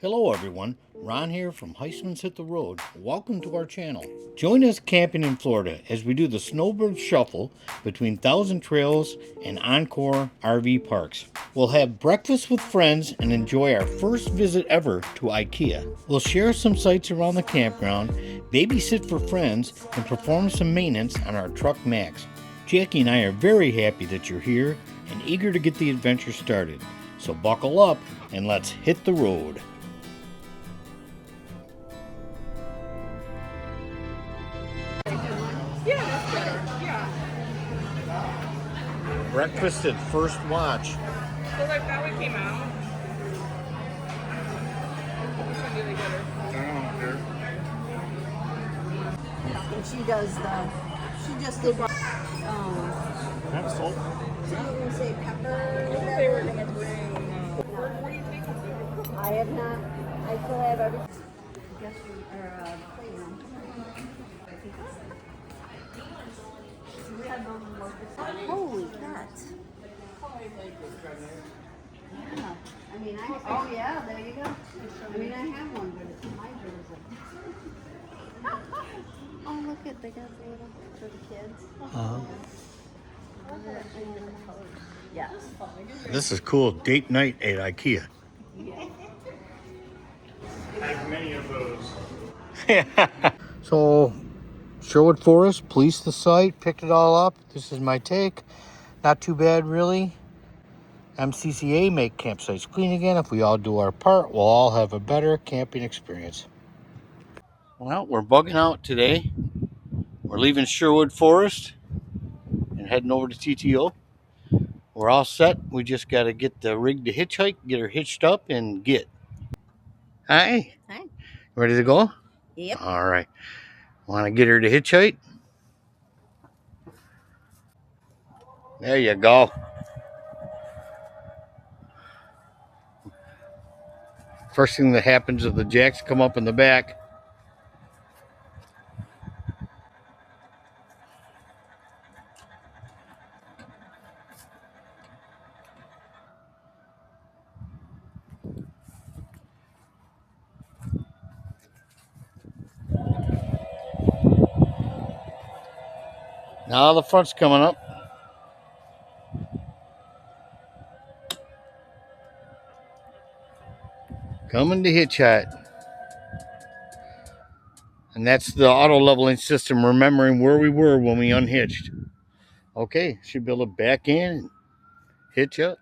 Hello everyone, Ron here from HEISTMAN'S Hit the Road. Welcome to our channel. Join us camping in Florida as we do the snowbird shuffle between Thousand Trails and Encore RV parks. We'll have breakfast with friends and enjoy our first visit ever to IKEA. We'll share some sights around the campground, babysit for friends, and perform some maintenance on our truck Max. Jackie and I are very happy that you're here and eager to get the adventure started. So buckle up and let's hit the road. Breakfast at First Watch. So like that one came out. Which one did they get her? And she does she just did, Have salt. so you can say pepper. They were gonna bring, what do you think? I have not, I still have everything. Guess playground. Holy cat. Yeah. I mean, oh yeah, there you go. I mean, I have one, but it's my version. Oh, look at, they got the little, for the kids. Yes. This is cool. Date night at IKEA. I have many of those. So, Sherwood Forest, policed the site, picked it all up. This is my take. Not too bad, really. MCCA make campsites clean again. If we all do our part, we'll all have a better camping experience. Well, we're bugging out today. We're leaving Sherwood Forest and heading over to TTO. We're all set. We just got to get the rig to hitchhike, get her hitched up, and get. Hi. Hi. Ready to go? Yep. All right. Want to get her to hitchhike? There you go. First thing that happens is the jacks come up in the back. Now the front's coming up. Coming to hitchhike. And that's the auto leveling system, remembering where we were when we unhitched. Okay, should be able to back in and hitch up.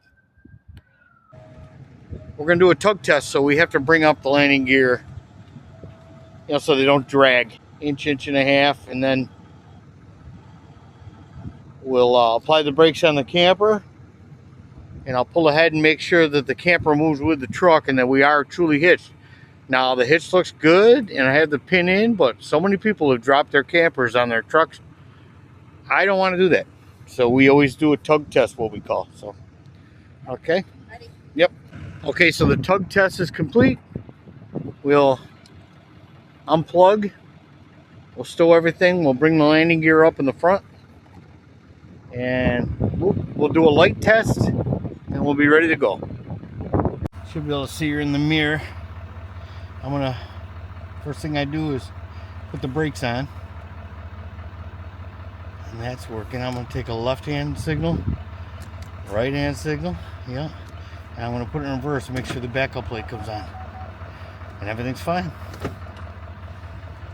We're going to do a tug test, so we have to bring up the landing gear, so they don't drag. Inch and a half, and then we'll apply the brakes on the camper, and I'll pull ahead and make sure that the camper moves with the truck and that we are truly hitched. Now the hitch looks good and I have the pin in, but so many people have dropped their campers on their trucks. I don't want to do that. So we always do a tug test, what we call. So, okay. Ready? Yep. Okay, so the tug test is complete. We'll unplug. We'll stow everything. We'll bring the landing gear up in the front. And we'll do a light test and we'll be ready to go. Should be able to see her in the mirror. First thing I do is put the brakes on. And that's working. I'm gonna take a left-hand signal, right-hand signal, yeah. And I'm gonna put it in reverse to make sure the backup light comes on. And everything's fine.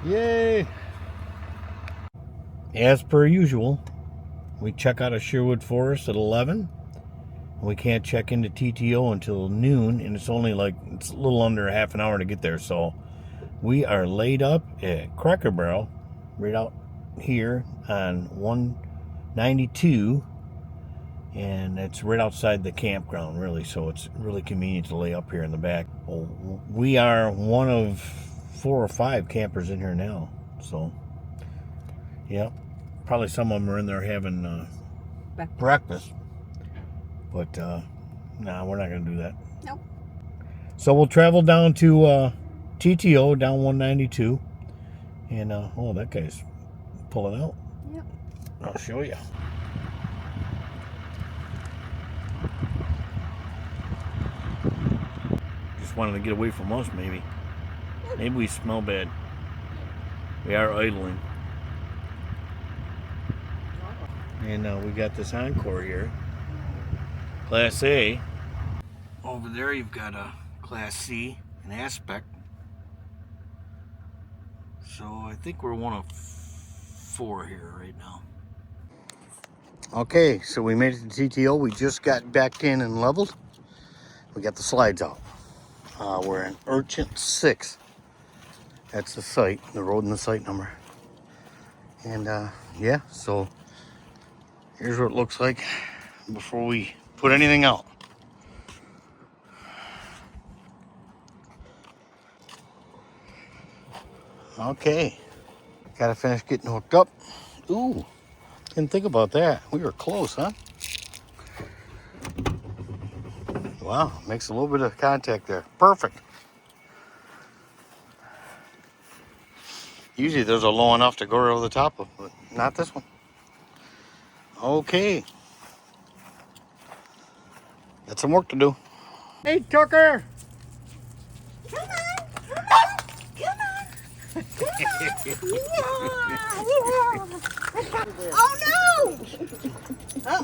Yay! As per usual, we check out of Sherwood Forest at 11. We can't check into TTO until noon, and it's only it's a little under half an hour to get there. So we are laid up at Cracker Barrel right out here on 192, and it's right outside the campground, really. So it's really convenient to lay up here in the back. Well, we are one of 4 or 5 campers in here now. So yeah, probably some of them are in there having breakfast. But, nah, we're not going to do that. Nope. So we'll travel down to TTO, down 192. And, oh, that guy's pulling out. Yep. I'll show you. Just just wanted to get away from us, maybe. Maybe we smell bad. We are idling. And we got this Encore here. Class A. Over there you've got a Class C, an Aspect. So I think we're one of 4 here right now. Okay, so we made it to TTO. We just got backed in and leveled. We got the slides out. We're in Urchin 6. That's the site, the road and the site number. And yeah, so here's what it looks like before we put anything out. Okay, gotta finish getting hooked up. Ooh, didn't think about that. We were close, huh? Wow, makes a little bit of contact there. Perfect. Usually those are low enough to go over the top of, but not this one. Okay. Got some work to do. Hey, Tucker! Come on! Come on! Come on! Oh no!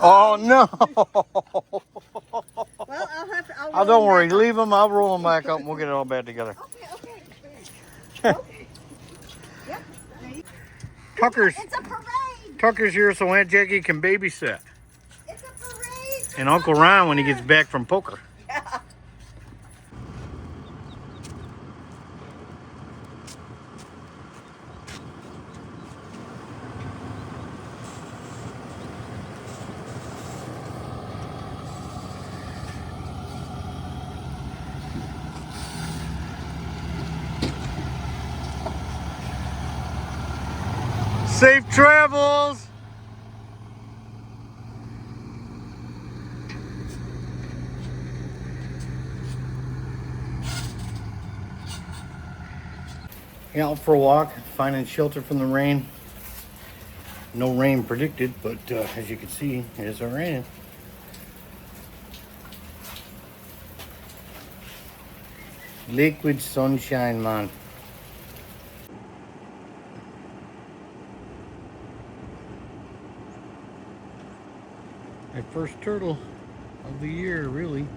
Oh no! Well, I'll have to. Oh, don't worry. Leave them. I'll roll them back up and we'll get it all back together. Okay. Yep. Tucker's It's a parade. Tucker's here so Aunt Jackie can babysit. It's a parade. And Uncle Ron when he gets back from poker. Yeah. Safe travels! Yeah, out for a walk, finding shelter from the rain. No rain predicted, but as you can see, it is raining. Liquid sunshine, man. My first turtle of the year, really.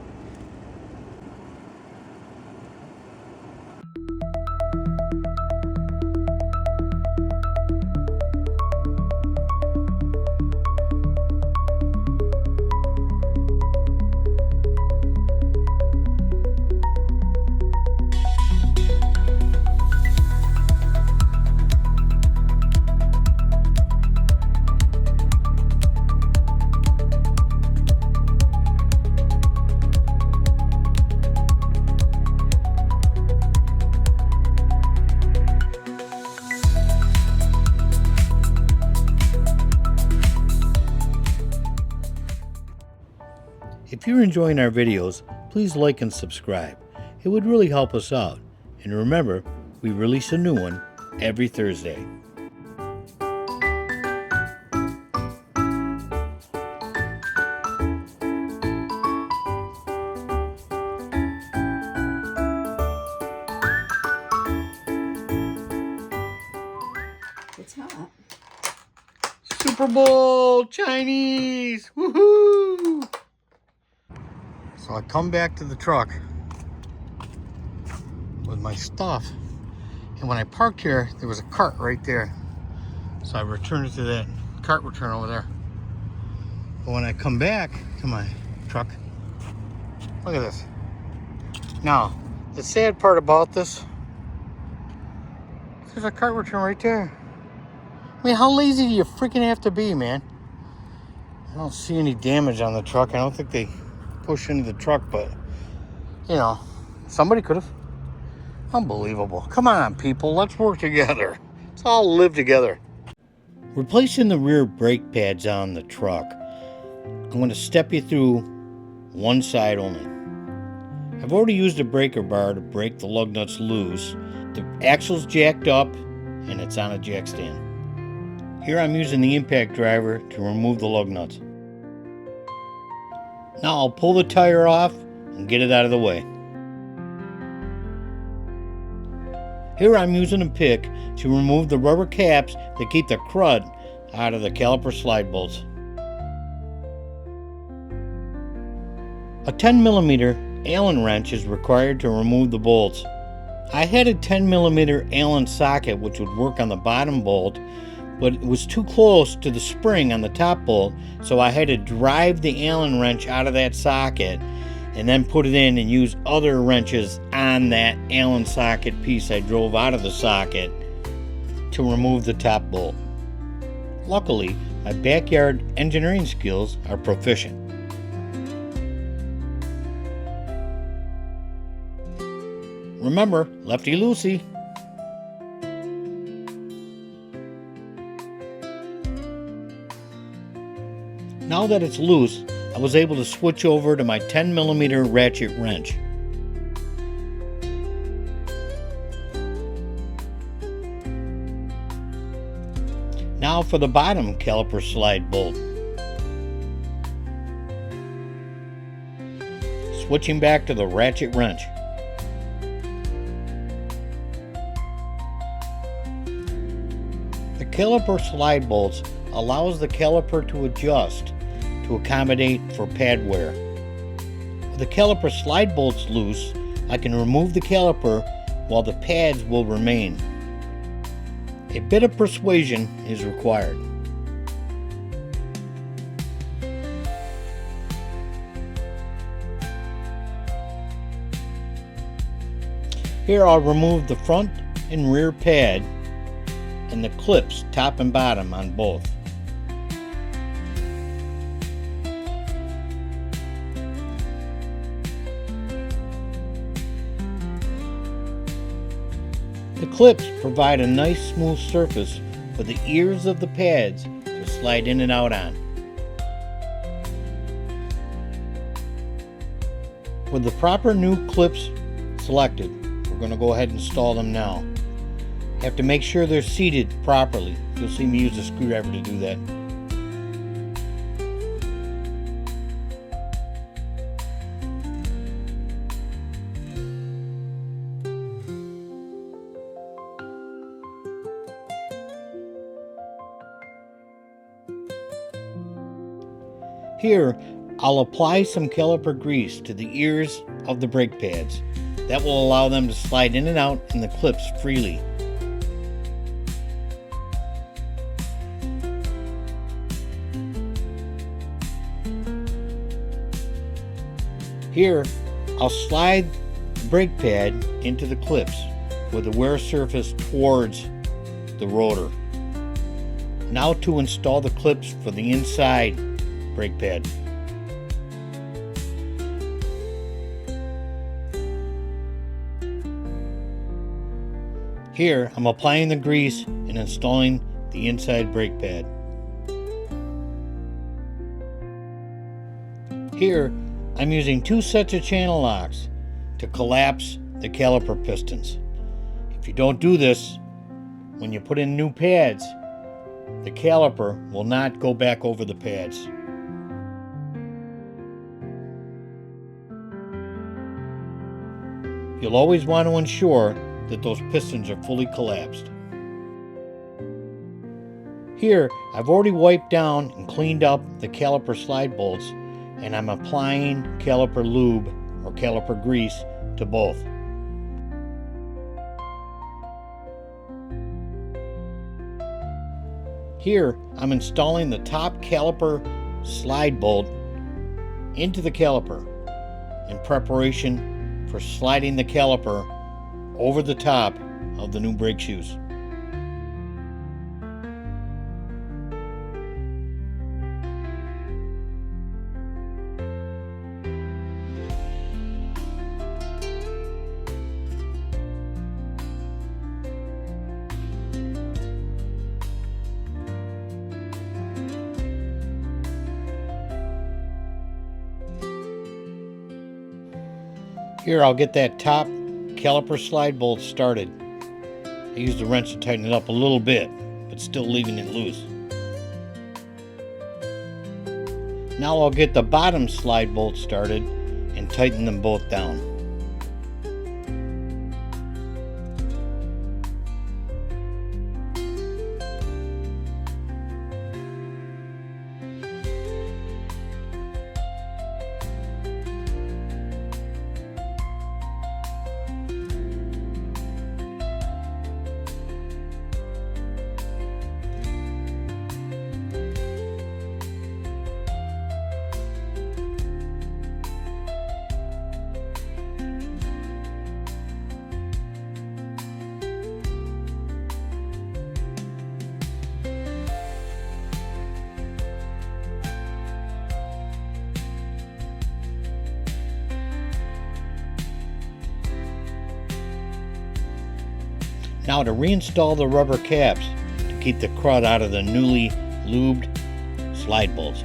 If you're enjoying our videos, please like and subscribe. It would really help us out. And remember, we release a new one every Thursday. It's hot. Super Bowl Chinese! Woohoo! So I come back to the truck with my stuff, and when I parked here, there was a cart right there. So I returned it to that cart return over there. But when I come back to my truck, look at this. Now, the sad part about this, there's a cart return right there. I mean, how lazy do you freaking have to be, man? I don't see any damage on the truck. I don't think they pushed into the truck, but, you know, somebody could have. Unbelievable. Come on, people. Let's work together. Let's all live together. Replacing the rear brake pads on the truck, I'm going to step you through one side only. I've already used a breaker bar to break the lug nuts loose. The axle's jacked up, and it's on a jack stand. Here I'm using the impact driver to remove the lug nuts. Now I'll pull the tire off and get it out of the way. Here I'm using a pick to remove the rubber caps that keep the crud out of the caliper slide bolts. A 10mm Allen wrench is required to remove the bolts. I had a 10mm Allen socket which would work on the bottom bolt, but it was too close to the spring on the top bolt, so I had to drive the Allen wrench out of that socket and then put it in and use other wrenches on that Allen socket piece I drove out of the socket to remove the top bolt. Luckily, my backyard engineering skills are proficient. Remember, lefty loosey. Now that it's loose, I was able to switch over to my 10mm ratchet wrench. Now for the bottom caliper slide bolt. Switching back to the ratchet wrench. The caliper slide bolts allows the caliper to adjust to accommodate for pad wear. With the caliper slide bolts loose, I can remove the caliper while the pads will remain. A bit of persuasion is required. Here I'll remove the front and rear pad and the clips top and bottom on both. The clips provide a nice smooth surface for the ears of the pads to slide in and out on. With the proper new clips selected, we're going to go ahead and install them now. Have to make sure they're seated properly. You'll see me use a screwdriver to do that. Here, I'll apply some caliper grease to the ears of the brake pads. That will allow them to slide in and out in the clips freely. Here, I'll slide the brake pad into the clips with the wear surface towards the rotor. Now to install the clips for the inside brake pad. Here, I'm applying the grease and installing the inside brake pad. Here, I'm using 2 sets of channel locks to collapse the caliper pistons. If you don't do this, when you put in new pads, the caliper will not go back over the pads. You'll always want to ensure that those pistons are fully collapsed. Here, I've already wiped down and cleaned up the caliper slide bolts, and I'm applying caliper lube or caliper grease to both. Here, I'm installing the top caliper slide bolt into the caliper in preparation for sliding the caliper over the top of the new brake shoes. Here, I'll get that top caliper slide bolt started. I used the wrench to tighten it up a little bit, but still leaving it loose. Now I'll get the bottom slide bolt started and tighten them both down. Now to reinstall the rubber caps to keep the crud out of the newly lubed slide bolts.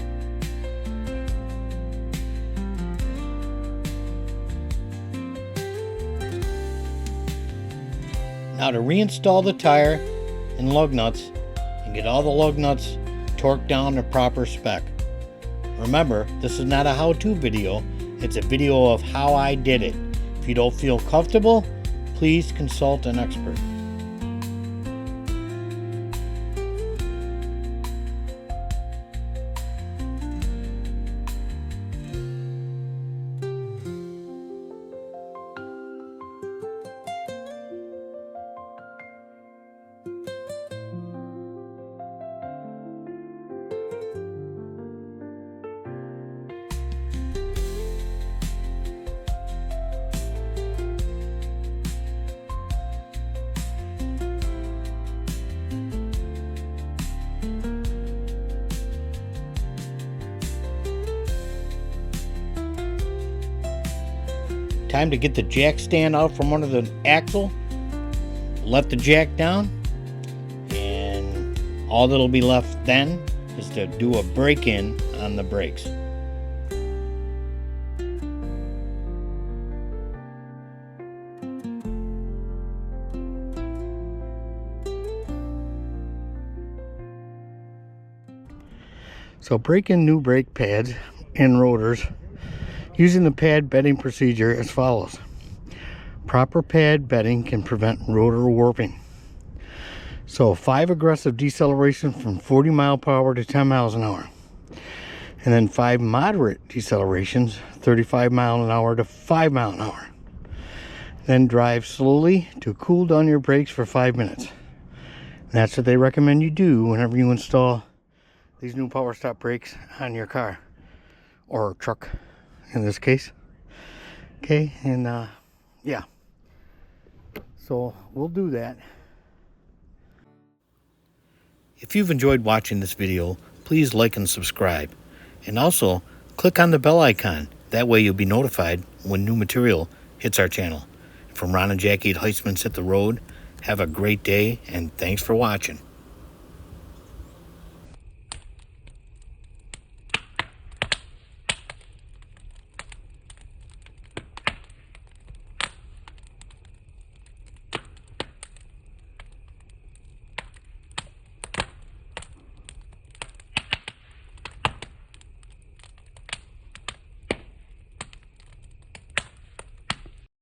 Now to reinstall the tire and lug nuts and get all the lug nuts torqued down to proper spec. Remember, this is not a how-to video, it's a video of how I did it. If you don't feel comfortable, please consult an expert. Time to get the jack stand out from under the axle, let the jack down, and all that'll be left then is to do a break-in on the brakes. So break in new brake pads and rotors using the pad bedding procedure as follows. Proper pad bedding can prevent rotor warping. So 5 aggressive deceleration from 40 mph to 10 miles an hour. And then 5 moderate decelerations, 35 mph to 5 miles an hour. Then drive slowly to cool down your brakes for 5 minutes. And that's what they recommend you do whenever you install these new power stop brakes on your car or truck in this case. Okay, and yeah, so we'll do that. If you've enjoyed watching this video, please like and subscribe, and also click on the bell icon. That way you'll be notified when new material hits our channel. From Rohn and Jacki at HEISTMAN'S Hit the Road, have a great day and thanks for watching.